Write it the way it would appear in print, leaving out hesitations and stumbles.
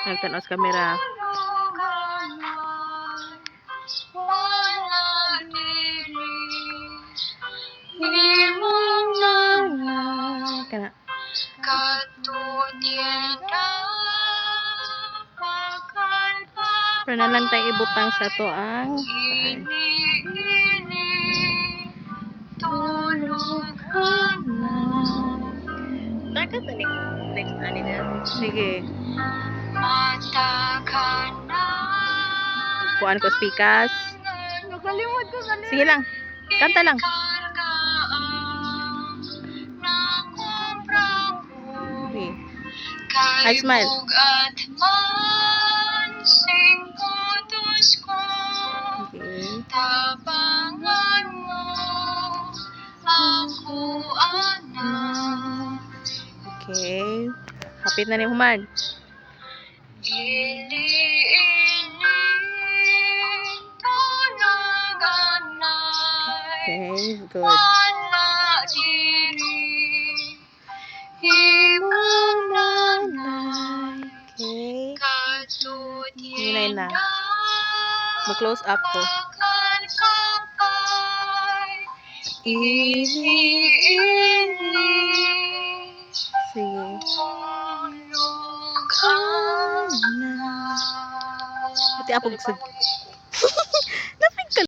Nagtanaw sa camera. Kana. Pero na lang tayo ibutang sa to ang Dagat na next ani na. sige. Kuhaan ko speakers. Nakalimot ko kanina. Sige lang. Kanta lang. Okay. Hi, smile. Okay. Tabangan mo ako, anak. Okay. Hapit na ni Human. Okay, good. Okay. Hinay na. Mag-close up ko. Sige. Pati apog